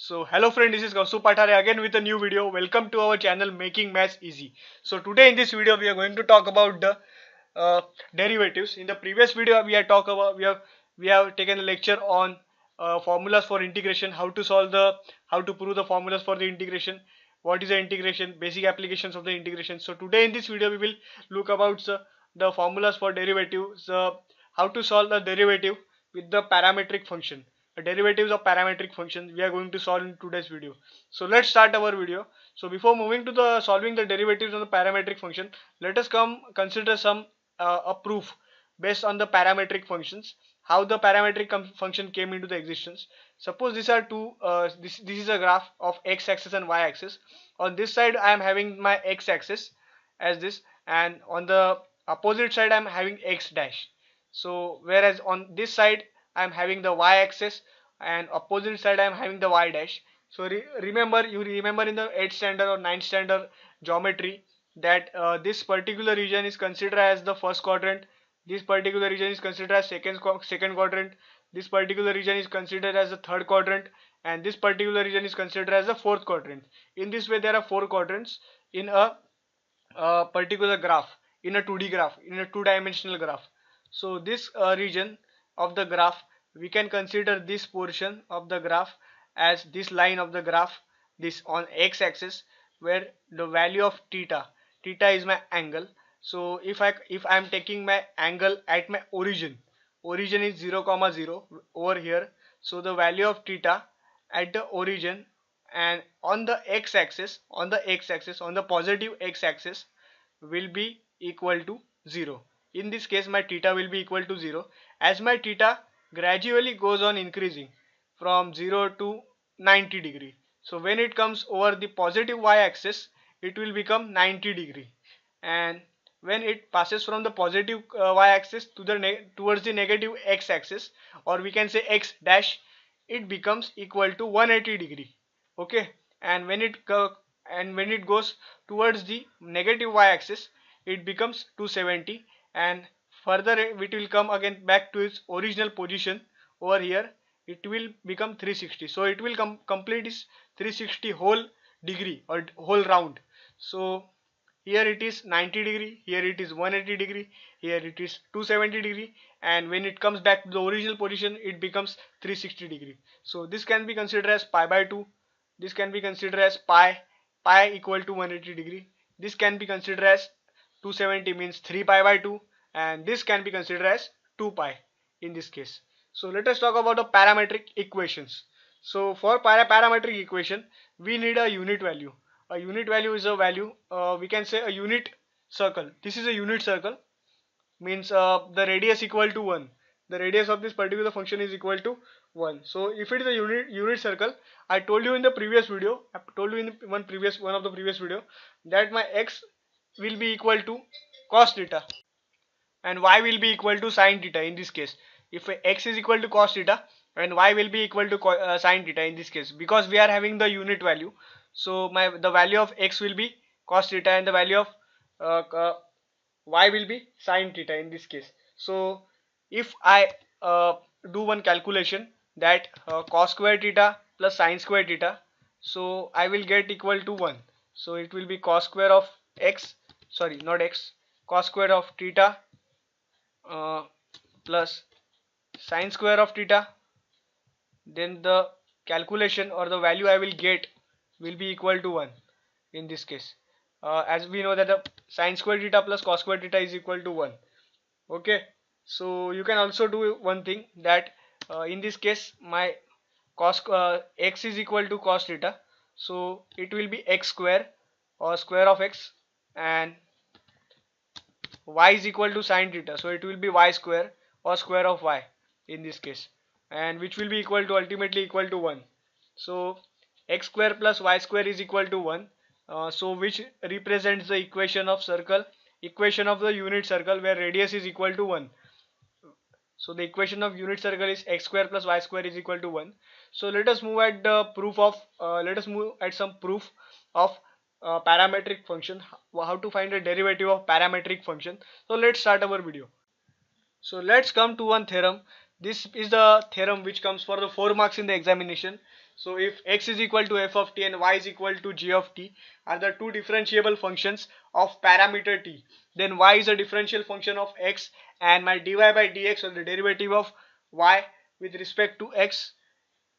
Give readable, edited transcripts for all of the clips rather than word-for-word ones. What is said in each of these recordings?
So hello friend, this is Kausu Patare again with a new video. Welcome to our channel Making Maths Easy. So today in this video we are going to talk about the derivatives. In the previous video we have taken a lecture on formulas for integration, how to prove the formulas for the integration, what is the integration, basic applications of the integration. So today in this video we will look about the formulas for derivatives, how to solve the derivative with the parametric function. The derivatives of parametric functions we are going to solve in today's video. So let's start our video. So before moving to the solving the derivatives of the parametric function, let us consider some a proof based on the parametric functions, how the parametric function came into the existence. Suppose these are this is a graph of x-axis and y-axis. On this side I am having my x-axis as this, and on the opposite side I am having x dash. So whereas on this side I am having the y-axis and opposite side I am having the y dash. So remember in the 8th standard or 9th standard geometry that this particular region is considered as the first quadrant, this particular region is considered as second quadrant, this particular region is considered as the third quadrant, and this particular region is considered as the fourth quadrant. In this way there are four quadrants in a particular graph, in a 2D graph, in a two-dimensional graph. So this region of the graph, we can consider this portion of the graph as this line of the graph, this on x-axis, where the value of theta is my angle. So if I am taking my angle at my origin is 0, 0 over here, so the value of theta at the origin and on the x-axis, on the positive x-axis will be equal to 0. In this case my theta will be equal to 0, as my theta gradually goes on increasing from 0 to 90 degree. So when it comes over the positive y-axis, it will become 90 degree, and when it passes from the positive y-axis to the towards the negative x-axis, or we can say x dash, it becomes equal to 180 degree. Okay, and when it goes towards the negative y-axis, it becomes 270, and further it will come again back to its original position over here. It will become 360. So it will complete its 360 whole degree or whole round. So here it is 90 degree, here it is 180 degree, here it is 270 degree, and when it comes back to the original position, it becomes 360 degree. So this can be considered as pi by 2. This can be considered as pi equal to 180 degree. This can be considered as 270 means 3 pi by 2, and this can be considered as 2 pi in this case. So let us talk about the parametric equations. So for parametric equation, we need a unit value. A unit value is a value, we can say a unit circle. This is a unit circle, means the radius equal to 1. The radius of this particular function is equal to 1. So if it is a unit circle, I told you in the previous video, I told you in one of the previous video, that my x will be equal to cos theta and y will be equal to sin theta. In this case, if x is equal to cos theta and y will be equal to sin theta in this case, because we are having the unit value, so the value of x will be cos theta and the value of y will be sin theta in this case. So if I do one calculation that cos square theta plus sin square theta, so I will get equal to 1. So it will be cos square of x, sorry, not x, cos square of theta plus sin square of theta. Then the calculation or the value I will get will be equal to 1 in this case, as we know that the sin square theta plus cos square theta is equal to 1. Okay, so you can also do one thing that in this case my x is equal to cos theta, so it will be x square or square of x, and y is equal to sin theta, so it will be y square or square of y in this case, and which will be equal to ultimately equal to 1. So x square plus y square is equal to 1, so which represents the equation of the unit circle where radius is equal to 1. So the equation of unit circle is x square plus y square is equal to 1. So let us move at the proof of some proof of parametric function, how to find the derivative of parametric function. So let's start our video. So let's come to one theorem This is the theorem which comes for the 4 marks in the examination. So if x is equal to f of t and y is equal to g of t are the two differentiable functions of parameter t, then y is a differential function of x, and my dy by dx, or the derivative of y with respect to x,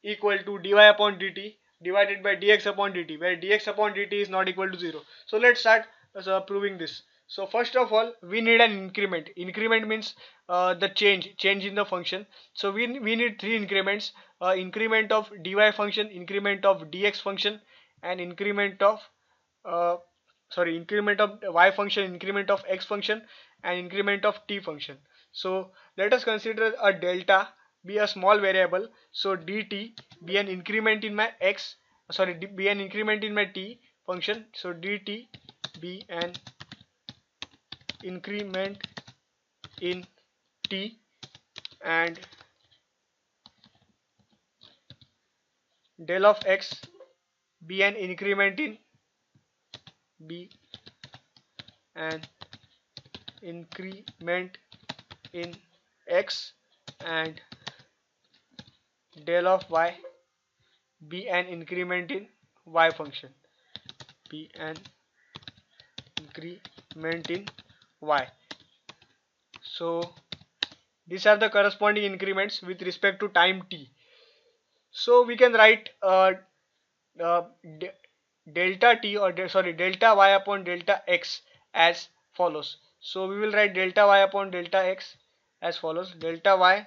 equal to dy upon dt divided by dx upon dt, where dx upon dt is not equal to 0. So let's start proving this. So first of all, we need an increment. Increment means the change in the function. So we need three increments: increment of dy function, increment of dx function, and uh, increment of y function, increment of x function, and increment of t function. So let us consider a delta be a small variable. So dt be an increment in my x, be an increment in my t function. So dt be an increment in t, and del of x be an increment in b, and increment in x, and del of y be an increment in y function, be an increment in y. So these are the corresponding increments with respect to time t. So we can write uh, de delta t, or delta y upon delta x as follows. So we will write delta y upon delta x as follows: delta y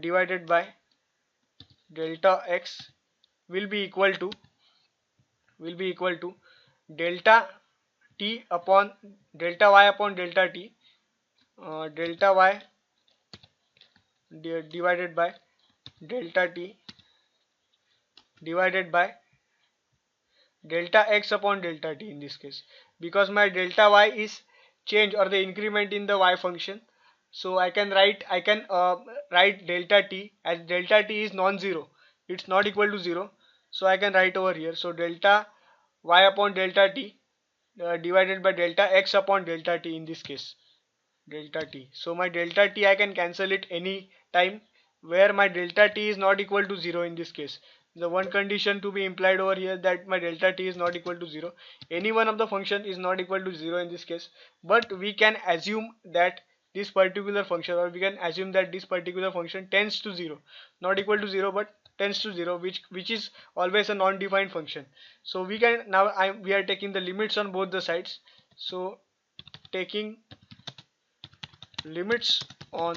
divided by delta x will be equal to delta t upon delta y upon delta t, delta y divided by delta t divided by delta x upon delta t in this case, because my delta y is change or the increment in the y function. So I can write delta t as delta t is non-zero, it's not equal to 0. So I can write over here, so delta y upon delta t divided by delta x upon delta t, in this case delta t. So my delta t I can cancel it any time where my delta t is not equal to 0 in this case. The one condition to be implied over here, that my delta t is not equal to 0. Any one of the function is not equal to 0 in this case, but we can assume that this particular function, or we can assume that this particular function tends to 0, not equal to 0 but tends to 0, which is always a non-defined function. So we can now we are taking the limits on both the sides. So taking limits on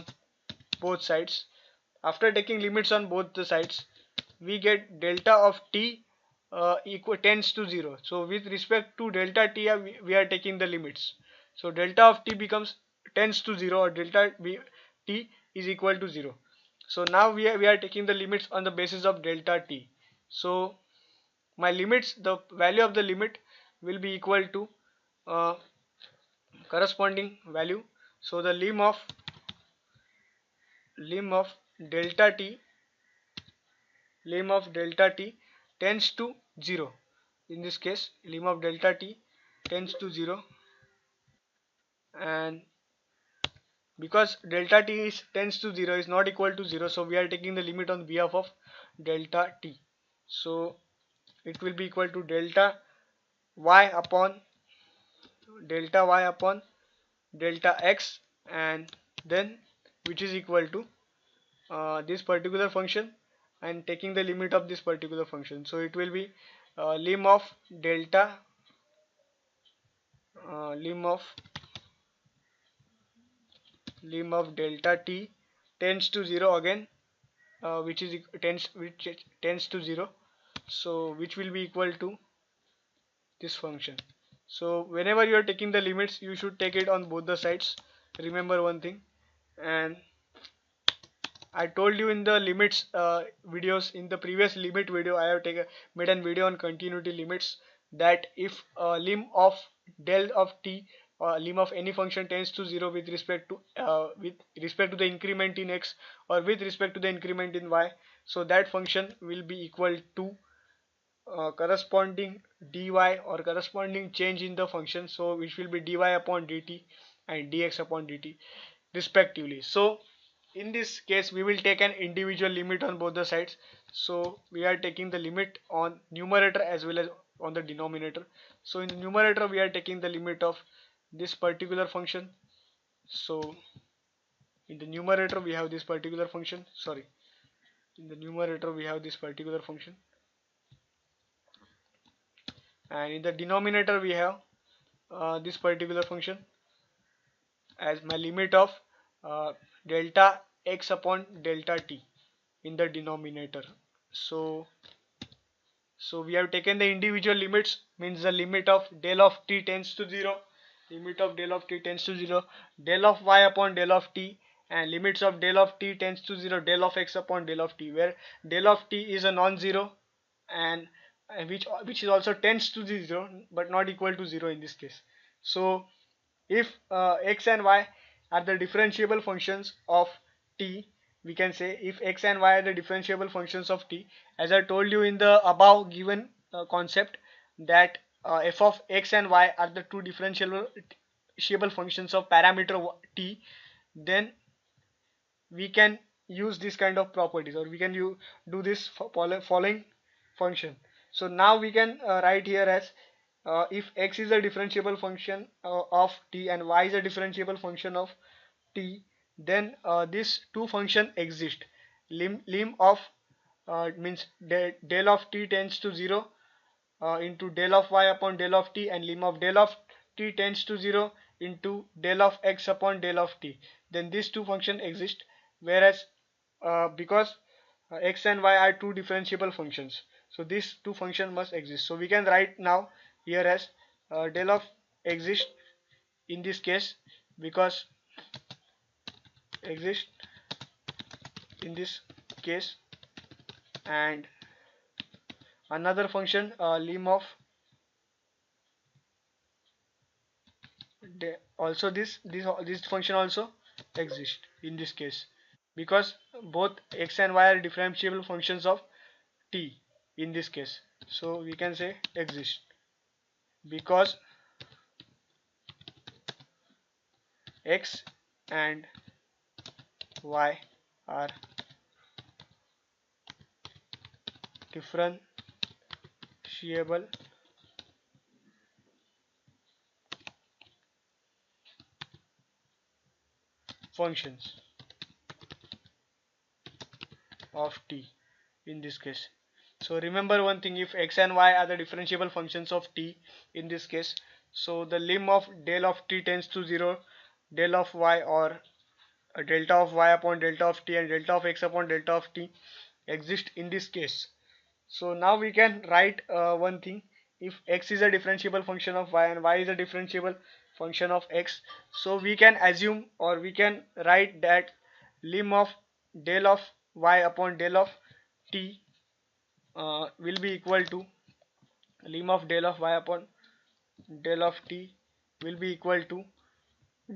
both sides, after taking limits on both the sides, we get delta of t equal tends to 0. So with respect to delta t, we are taking the limits. So delta of t becomes tends to 0, or t is equal to 0. So now we are taking the limits on the basis of delta t. So my limits, the value of the limit will be equal to uh, corresponding value. So the lim of delta t tends to 0. In this case, lim of delta t tends to 0, and because delta t tends to 0 is not equal to 0, so we are taking the limit on behalf of delta t. So it will be equal to delta y upon delta x, and then which is equal to this particular function, and taking the limit of this particular function. So it will be lim of delta lim of delta t tends to 0 again, which tends to 0, so which will be equal to this function. So whenever you are taking the limits, you should take it on both the sides, remember one thing. And I told you in the limits videos, in the previous limit video, I have made a video on continuity limits, that if lim of del of t, lim of any function tends to 0 with respect to the increment in x, or with respect to the increment in y, so that function will be equal to corresponding dy, or corresponding change in the function, so which will be dy upon dt and dx upon dt respectively. So in this case we will take an individual limit on both the sides. So we are taking the limit on numerator as well as on the denominator. So in the numerator we are taking the limit of this particular function. So in the numerator we have this particular function, sorry, in the numerator we have this particular function, and in the denominator we have this particular function as my limit of uh, delta x upon delta t in the denominator. So we have taken the individual limits, means the limit of del of t tends to 0, limit of del of t tends to 0, del of y upon del of t, and limits of del of t tends to 0, del of x upon del of t, where del of t is a non-zero, and which is also tends to 0 but not equal to 0 in this case. So if x and y are the differentiable functions of t, we can say if x and y are the differentiable functions of t, as I told you in the above given concept, that f of x and y are the two differentiable functions of parameter t, then we can use this kind of properties, or we can do this following function. So now we can write here as if x is a differentiable function of t and y is a differentiable function of t, then these two function exist. Lim of means del of t tends to 0 into del of y upon del of t, and lim of del of t tends to 0 into del of x upon del of t. Then these two functions exist, whereas because x and y are two differentiable functions, so these two functions must exist. So we can write now here as del of exist in this case, because exist in this case, and another function lim of also this function also exists in this case, because both x and y are differentiable functions of t in this case. So we can say exist because x and y are differentiable functions of t in this case. So remember one thing, if x and y are the differentiable functions of t in this case, so the lim of del of t tends to 0, del of y, or delta of y upon delta of t, and delta of x upon delta of t exist in this case. So now we can write one thing, if x is a differentiable function of y and y is a differentiable function of x, so we can assume, or we can write that lim of del of y upon del of t will be equal to lim of del of y upon del of t will be equal to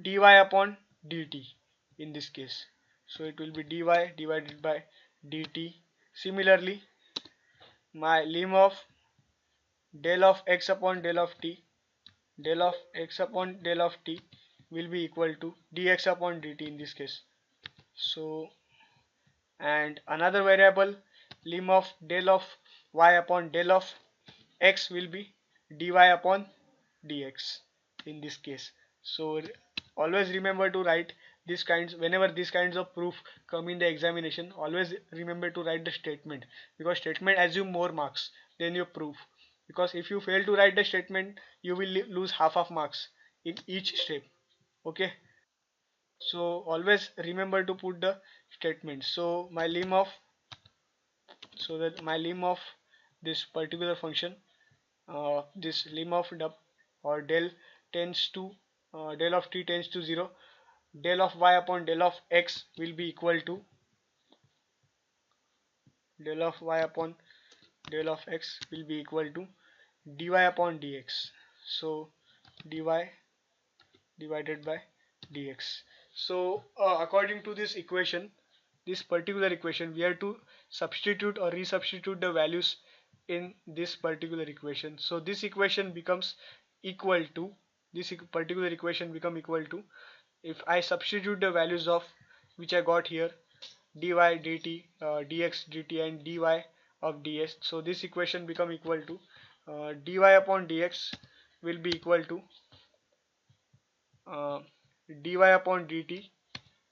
dy upon dt in this case. So it will be dy divided by dt. Similarly, my lim of del of x upon del of t, del of x upon del of t will be equal to dx upon dt in this case. So, and another variable lim of del of y upon del of x will be dy upon dx in this case. So always remember to write these kinds, whenever these kinds of proof come in the examination, always remember to write the statement, because statement assume more marks than your proof, because if you fail to write the statement you will lose half of marks in each step. Okay, so always remember to put the statement. So my lim of, so that my lim of this particular function, this lim of the or del tends to del of t tends to 0, del of y upon del of x will be equal to del of y upon del of x will be equal to dy upon dx. So dy divided by dx. So according to this equation, this particular equation, we have to substitute or resubstitute the values in this particular equation. So this equation becomes equal to, this particular equation become equal to, if I substitute the values of which I got here, dy dt, dx dt, and dy of ds. So this equation become equal to dy upon dx will be equal to uh, dy upon dt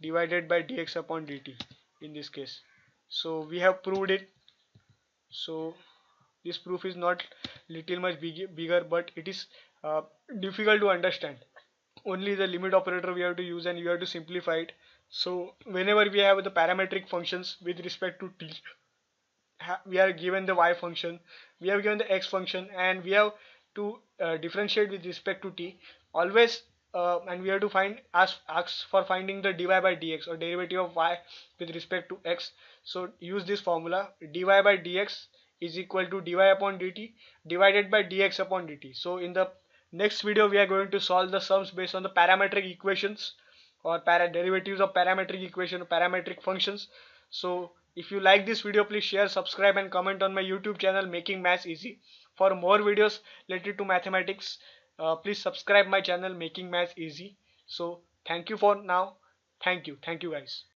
divided by dx upon dt in this case. So we have proved it. So this proof is not little much bigger, but it is difficult to understand. Only the limit operator we have to use, and you have to simplify it. So whenever we have the parametric functions with respect to t, we are given the y function, we have given the x function, and we have to differentiate with respect to t always, and we have to ask for finding the dy by dx, or derivative of y with respect to x. So use this formula, dy by dx is equal to dy upon dt divided by dx upon dt. So in the next video we are going to solve the sums based on the parametric equations, or derivatives of parametric equation, or parametric functions. So if you like this video, please share, subscribe, and comment on my YouTube channel Making Maths Easy. For more videos related to mathematics, please subscribe my channel Making Maths Easy. So thank you for now. Thank you guys.